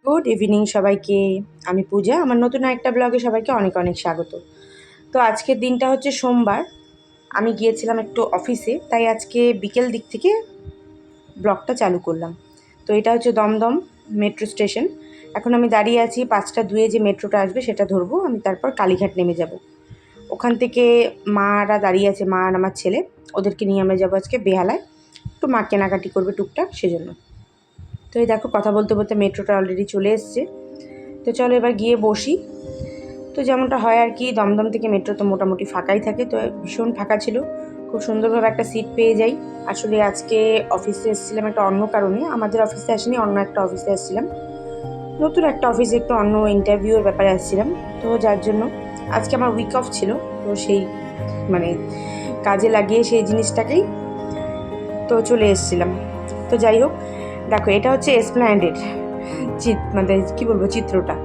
Good evening সবাইকে। আমি পূজা। আমার নতুন একটা ব্লগে সবাইকে অনেক অনেক স্বাগত। তো আজকের দিনটা হচ্ছে সোমবার। আমি গিয়েছিলাম একটু অফিসে, তাই আজকে বিকেল দিক থেকে ব্লগটা চালু করলাম। তো এটা হচ্ছে দমদম মেট্রো স্টেশন। এখন আমি দাঁড়িয়ে আছি 5টা 2-এ যে মেট্রোটা আসবে সেটা ধরবো। আমি তারপর কালীঘাট নেমে যাব। ওখান থেকে মারা দাঁড়িয়ে আছে, মা আর আমার ছেলে, ওদেরকে নিয়ে আমরা যাবো আজকে বেহালায়। একটু মা কেনাকাটি করবে টুকটাক, সেজন্য। তো এই দেখো, কথা বলতে বলতে মেট্রোটা অলরেডি চলে এসছে। তো চলো এবার গিয়ে বসি। তো যেমনটা হয় আর কি, দমদম থেকে মেট্রো তো মোটামুটি ফাঁকাই থাকে, তো ভীষণ ফাঁকা ছিল। খুব সুন্দরভাবে একটা সিট পেয়ে যাই। আসলে আজকে অফিসে এসেছিলাম একটা অন্য কারণে, আমাদের অফিসে আসিনি, অন্য একটা অফিসে এসেছিলাম, নতুন একটা অফিসে একটু অন্য ইন্টারভিউর ব্যাপারে আসছিলাম। তো যার জন্য আজকে আমার উইক অফ ছিল, তো সেই মানে কাজে লাগিয়ে সেই জিনিসটাকেই তো চলে এসেছিলাম। তো যাই হোক, দেখো এটা হচ্ছে এসপ্ল্যানেডের মানে কী বলবো, চিত্রটা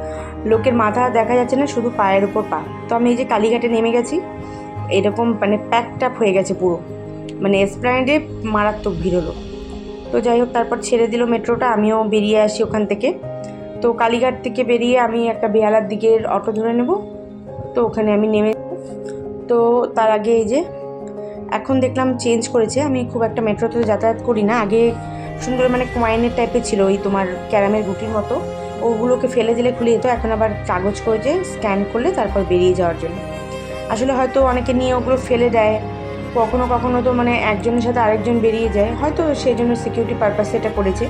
লোকের মাথা দেখা যাচ্ছে না, শুধু পায়ের উপর পা। তো আমি এই যে কালীঘাটে নেমে গেছি, এরকম মানে প্যাকড আপ হয়ে গেছে পুরো, মানে এসপ্ল্যানেডে মারাত্মক ভিড় হলো। তো যাই হোক, তারপর ছেড়ে দিল মেট্রোটা, আমিও বেরিয়ে আসি ওখান থেকে। তো কালীঘাট থেকে বেরিয়ে আমি একটা বেহালার দিকের অটো ধরে নেব, তো ওখানে আমি নেমে। তো তার আগে এই যে এখন দেখলাম চেঞ্জ করেছে, আমি খুব একটা মেট্রোতে যাতায়াত করি না। আগে সুন্দর মানে কয়েনের টাইপের ছিল, ওই তোমার ক্যারামের রুটির মতো, ওগুলোকে ফেলে দিলে খুলে যেত। এখন আবার কাগজ করে যে স্ক্যান করলে তারপর বেরিয়ে যাওয়ার জন্য। আসলে হয়তো অনেকে নিয়ে ওগুলো ফেলে দেয়, কখনো কখনো তো মানে একজনের সাথে আরেকজন বেরিয়ে যায়, হয়তো সেই জন্য সিকিউরিটি পারপাসে এটা করেছে।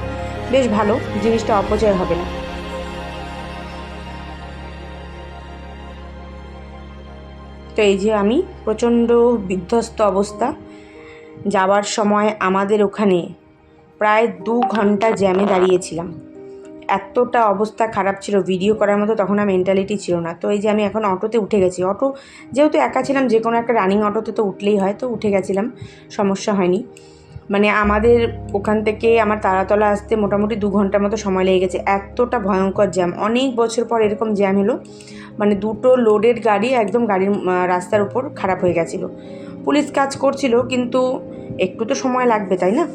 বেশ ভালো, জিনিসটা অপচয় হবে না। তো এই যে আমি প্রচণ্ড বিধ্বস্ত অবস্থা। যাওয়ার সময় আমাদের ওখানে প্রায় 2 ঘন্টা জ্যামে দাঁড়িয়েছিলাম। এতটা অবস্থা খারাপ ছিল, ভিডিও করার মতো তখন আর মেন্টালিটি ছিল না। তো এই যে আমি এখন অটোতে উঠে গেছি। অটো যেহেতু একা ছিলাম, যে কোনো একটা রানিং অটোতে তো উঠলেই হয়, তো উঠে গেছিলাম, সমস্যা হয়নি। মানে আমাদের ওখান থেকে আমার তারাতলা আসতে মোটামুটি 2 ঘন্টার মতো সময় লেগে গেছে, এতটা ভয়ঙ্কর জ্যাম। অনেক বছর পর এরকম জ্যাম হলো, মানে দুটো লোডের গাড়ি একদম গাড়ির রাস্তার উপর খারাপ হয়ে গেছিলো। পুলিশ কাজ করছিল, কিন্তু একটু তো সময় লাগবে, তাই না?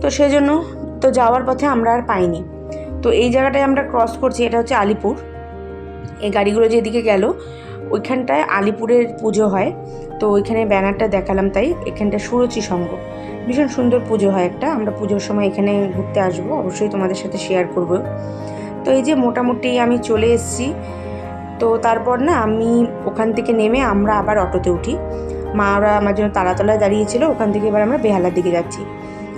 তো সেই জন্য তো যাওয়ার পথে আমরা আর পাইনি। তো এই জায়গাটায় আমরা ক্রস করছি, এটা হচ্ছে আলিপুর। এই গাড়িগুলো যেদিকে গেল ওইখানটায় আলিপুরের পুজো হয়, তো ওইখানে ব্যানারটা দেখালাম। তাই এখানটা সুরুচি সংঘ, ভীষণ সুন্দর পুজো হয় একটা। আমরা পুজোর সময় এখানে ঘুরতে আসবো, অবশ্যই তোমাদের সাথে শেয়ার করব। তো এই যে মোটামুটি আমি চলে এসেছি। তো তারপর না আমি ওখান থেকে নেমে আমরা আবার অটোতে উঠি। মা ওরা আমার জন্য তারাতলায় দাঁড়িয়েছিল, ওখান থেকে এবার আমরা বেহালার দিকে যাচ্ছি।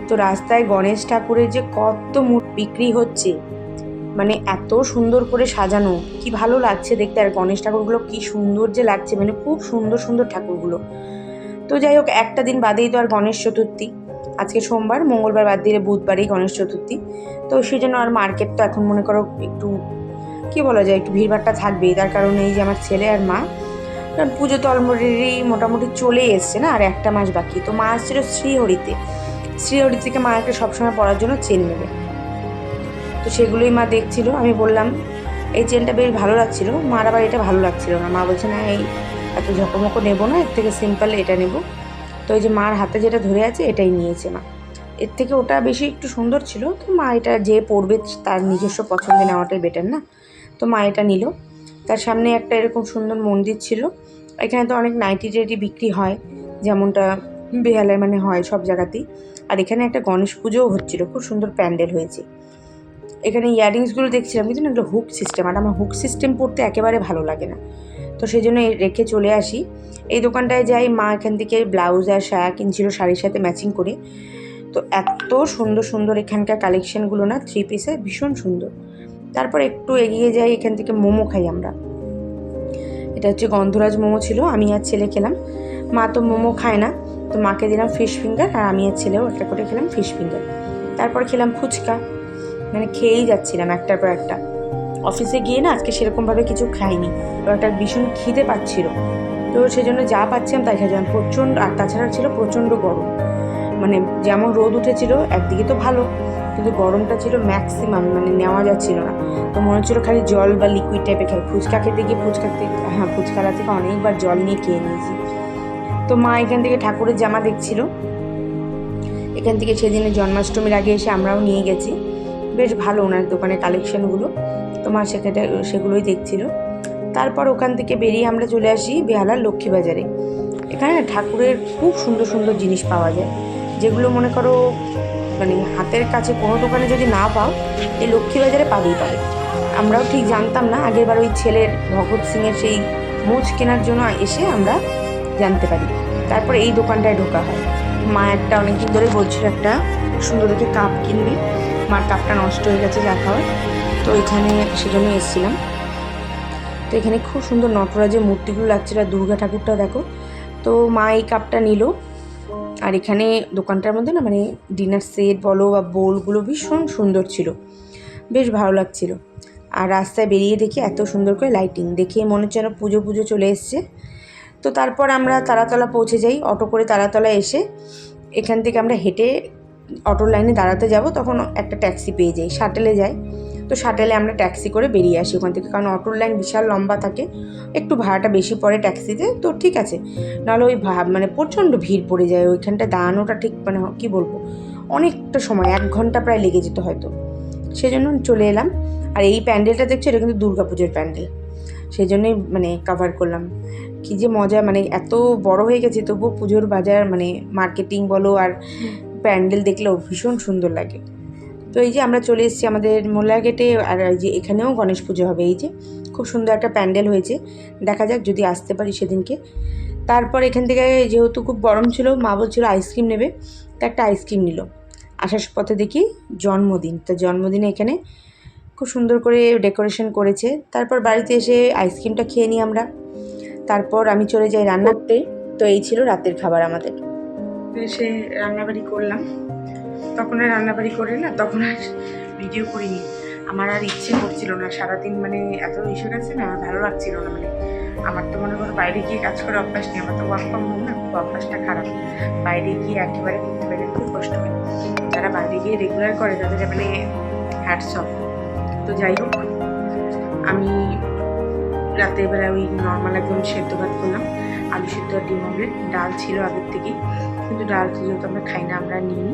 তো রাস্তায় গণেশ ঠাকুরের যে কত মূর্তি বিক্রি হচ্ছে, মানে এত সুন্দর করে সাজানো, কি ভালো লাগছে দেখতে। আর গণেশ ঠাকুরগুলো কি সুন্দর যে লাগছে, মানে খুব সুন্দর সুন্দর ঠাকুরগুলো। তো যাই হোক, একটা দিন বাদেই তো আর গণেশ চতুর্থী, আজকে সোমবার, মঙ্গলবার বাদ দিলে বুধবারই গণেশ চতুর্থী। তো সেই জন্য আর মার্কেট তো এখন মনে করো একটু কী বলা যায়, একটু ভিড়ভাড়টা থাকবেই। তার কারণে এই যে আমার ছেলে আর মা, কারণ পুজো তো অলরেডি মোটামুটি চলেই এসছে না, আর একটা মাস বাকি। তো মা আসছিল শ্রীহরিতে, শ্রীহরি থেকে মা একটা সবসময় পরার জন্য চেন নেবে, তো সেগুলোই মা দেখছিল। আমি বললাম এই চেনটা বেশ ভালো লাগছিল, মার আবার এটা ভালো লাগছিল না। মা বলছে না, এই এত ঝকমকো নেবো না, এর থেকে সিম্পল এটা নেব। তো এই যে মার হাতে যেটা ধরে আছে এটাই নিয়েছে মা, এর থেকে ওটা বেশি একটু সুন্দর ছিল। তো মা এটা যে পরবে তার নিজস্ব পছন্দে নেওয়াটাই বেটার না, তো মা এটা নিল। তার সামনে একটা এরকম সুন্দর মন্দির ছিল। এখানে তো অনেক নাইটি টাইটি বিক্রি হয়, যেমনটা বেহালায় মানে হয় সব জায়গাতেই। আর এখানে একটা গণেশ পুজোও হচ্ছিলো, খুব সুন্দর প্যান্ডেল হয়েছে। এখানে ইয়াররিংসগুলো দেখছিলাম, কিন্তু না এগুলো হুক সিস্টেম, আর আমার হুক সিস্টেম পরতে একেবারে ভালো লাগে না, তো সেই জন্য রেখে চলে আসি। এই দোকানটায় যাই, মা এখান থেকে ব্লাউজ আর সায়া কিনছিল শাড়ির সাথে ম্যাচিং করে। তো এত সুন্দর সুন্দর এখানকার কালেকশানগুলো না, 3 পিসের ভীষণ সুন্দর। তারপর একটু এগিয়ে যাই, এখান থেকে মোমো খাই আমরা। এটা হচ্ছে গন্ধরাজ মোমো ছিল, আমি আর ছেলে খেলাম। মা তো মোমো খায় না, তো মাকে দিলাম ফিশ ফিঙ্গার, আর আমি আর ছেলেও একটা করে খেলাম ফিশ ফিঙ্গার। তারপর খেলাম ফুচকা, মানে খেয়েই যাচ্ছিলাম একটার পর একটা। অফিসে গিয়ে না আজকে সেরকমভাবে কিছু খাইনি, তো একটা ভীষণ খিদে পাচ্ছিল, তো সেজন্য যা পাচ্ছিলাম তাই খাইছিলাম প্রচণ্ড। আর তাছাড়া ছিল প্রচণ্ড গরম, মানে যেমন রোদ উঠেছিল একদিকে তো ভালো, কিন্তু গরমটা ছিল ম্যাক্সিমাম, মানে নেওয়া যাচ্ছিল না। তো মনে হচ্ছিলো খালি জল বা লিকুইড টাইপের খাই। ফুচকা খেতে গিয়ে ফুচকালা থেকে অনেকবার জল নিয়ে খেয়ে নিয়েছি। তো মা এখান থেকে ঠাকুরের জামা দেখছিল, এখান থেকে সেদিনে জন্মাষ্টমীর আগে এসে আমরাও নিয়ে গেছি। বেশ ভালো ওনার দোকানের কালেকশানগুলো। তো মা সেগুলোই দেখছিল। তারপর ওখান থেকে বেরিয়ে আমরা চলে আসি বেহালার লক্ষ্মীবাজারে। এখানে ঠাকুরের খুব সুন্দর সুন্দর জিনিস পাওয়া যায়, যেগুলো মনে করো মানে হাতের কাছে কোনো দোকানে যদি না পাও, এই লক্ষ্মীবাজারে পাবেই পাবে। আমরাও ঠিক জানতাম না, আগেরবার ওই ছেলের ভগৎ সিংয়ের সেই মোচ কেনার জন্য এসে আমরা জানতে পারি। তারপর এই দোকানটায় ঢোকা হয়। মা একটা অনেকদিন ধরে বলছিল একটা সুন্দর দেখে কাপ কিনবে, মার কাপটা নষ্ট হয়ে গেছে যা খাওয়ার, তো এখানে সেজন্য এসেছিলাম। তো এখানে খুব সুন্দর নটরাজের মূর্তিগুলো লাগছিল, আর দুর্গা ঠাকুরটা দেখো। তো মা এই কাপটা নিল। আর এখানে দোকানটার মধ্যে না মানে ডিনার সেট বলো বা বোলগুলো ভীষণ সুন্দর ছিল, বেশ ভালো লাগছিল। আর রাস্তায় বেরিয়ে দেখি এত সুন্দর করে লাইটিং, দেখে মনে হচ্ছে যেন পুজো পুজো চলে এসছে। তো তারপর আমরা তারাতলা পৌঁছে যাই। অটো করে তারাতলা এসে এখান থেকে আমরা হেঁটে অটোর লাইনে দাঁড়াতে যাব, তখন একটা ট্যাক্সি পেয়ে যাই, শাটেলে যাই। তো শাটেলে আমরা ট্যাক্সি করে বেরিয়ে আসি ওখান থেকে, কারণ অটোর লাইন বিশাল লম্বা থাকে, একটু ভাড়াটা বেশি পড়ে ট্যাক্সিতে, তো ঠিক আছে। নাহলে ওই মানে প্রচণ্ড ভিড় পড়ে যায় ওইখানটা, দাঁড়ানোটা ঠিক মানে কী বলবো, অনেকটা সময় 1 ঘন্টা প্রায় লেগে যেত হয়তো। সেজন্য চলে এলাম। আর এই প্যান্ডেলটা দেখছো, এটা কিন্তু দুর্গাপুজোর প্যান্ডেল, সেই জন্যই মানে কাভার করলাম। কী যে মজা, মানে এত বড় হয়ে গেছে তবুও পুজোর বাজার মানে মার্কেটিং বলো আর প্যান্ডেল দেখলেও ভীষণ সুন্দর লাগে। তো এই যে আমরা চলে এসেছি আমাদের মোল্লা গেটে, আর এই যে এখানেও গণেশ পুজো হবে। এই যে খুব সুন্দর একটা প্যান্ডেল হয়েছে, দেখা যাক যদি আসতে পারি সেদিনকে। তারপর এখান থেকে যেহেতু খুব গরম ছিল, মা বলছিল আইসক্রিম নেবে, তো একটা আইসক্রিম নিল। আসার পথে দেখি জন্মদিন, তো জন্মদিনে এখানে খুব সুন্দর করে ডেকোরেশন করেছে। তারপর বাড়িতে এসে আইসক্রিমটা খেয়ে নিই আমরা। তারপর আমি চলে যাই রান্না করতে। তো এই ছিল রাতের খাবার আমাদের। এসে রান্নাবাড়ি করলাম, তখন আর রান্নাবাড়ি করে না, তখন আর ভিডিও করিনি। আমার আর ইচ্ছে করছিল না, সারাদিন মানে এত এসে গেছে না, ভালো লাগছিল না। মানে আমার তো মনে করো বাইরে গিয়ে কাজ করে অভ্যাস নেই, আমার তো ওয়ার্ক ফ্রম হোম না, খুব অভ্যাসটা খারাপ। বাইরে গিয়ে একেবারে করতে পারে খুব কষ্ট হয়। যারা বাইরে গিয়ে রেগুলার করে তাদের মানে হ্যাটস অফ। তো যাই হোক, আমি রাতের বেলা ওই নর্মাল একদম সেদ্ধ ভাত করলাম, আলু সেদ্ধ আর ডিম অমলেট। ডাল ছিল আগের থেকেই, কিন্তু ডাল যেহেতু আমরা খাই না, আমরা নিই,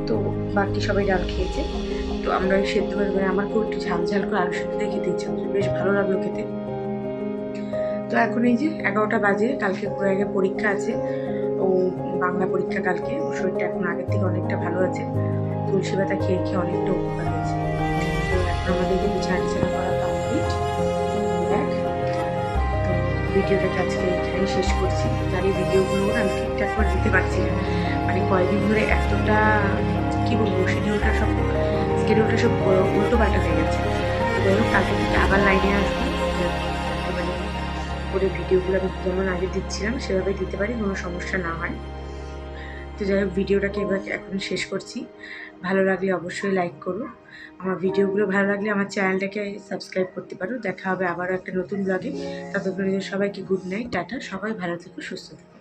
তো বাকি সবাই ডাল খেয়েছে। তো আমরা ওই সেদ্ধ ভাত মানে আমার খুব একটু ঝাল ঝাল করে আলু সেদ্ধ দিয়ে খেতে ইচ্ছা হচ্ছে, বেশ ভালো লাগলো খেতে। তো এখন এই যে 11টা বাজে, কালকে পুরো আগে পরীক্ষা আছে, ও বাংলা পরীক্ষা কালকে। ওর শরীরটা এখন আগের থেকে অনেকটা ভালো আছে, তুলসী পাতা খেয়ে খেয়ে অনেকটা উপকার হয়েছে। তো এখন আমাদের কিন্তু ঝাড়ঝাড়া করা কমপ্লিট। দেখ, তো ভিডিওটাকে আজকে এখানেই শেষ করছি। যার এই ভিডিওগুলো আমি ঠিকঠাক করে দিতে পারছি না, মানে কয়েকদিন ধরে এতটা কী বলবো, শিডিউলটা সব উল্টো পাল্টা হয়ে গেছে। যাই হোক, কালকে থেকে আবার লাইনে আসবো, মানে করে ভিডিওগুলো আমি যেমন আগে দিচ্ছিলাম সেভাবে দিতে পারি, কোনো সমস্যা না হয়। তো যাই হোক, ভিডিওটাকে এবার এখন শেষ করছি। ভালো লাগলে অবশ্যই লাইক করো, আমার ভিডিওগুলো ভালো লাগলে আমার চ্যানেলটাকে সাবস্ক্রাইব করতে পারো। দেখা হবে আবারও একটা নতুন ব্লগে। ততক্ষণ সবাইকে গুড নাইট, টাটা, সবাই ভালো থেকো, সুস্থ থেকো।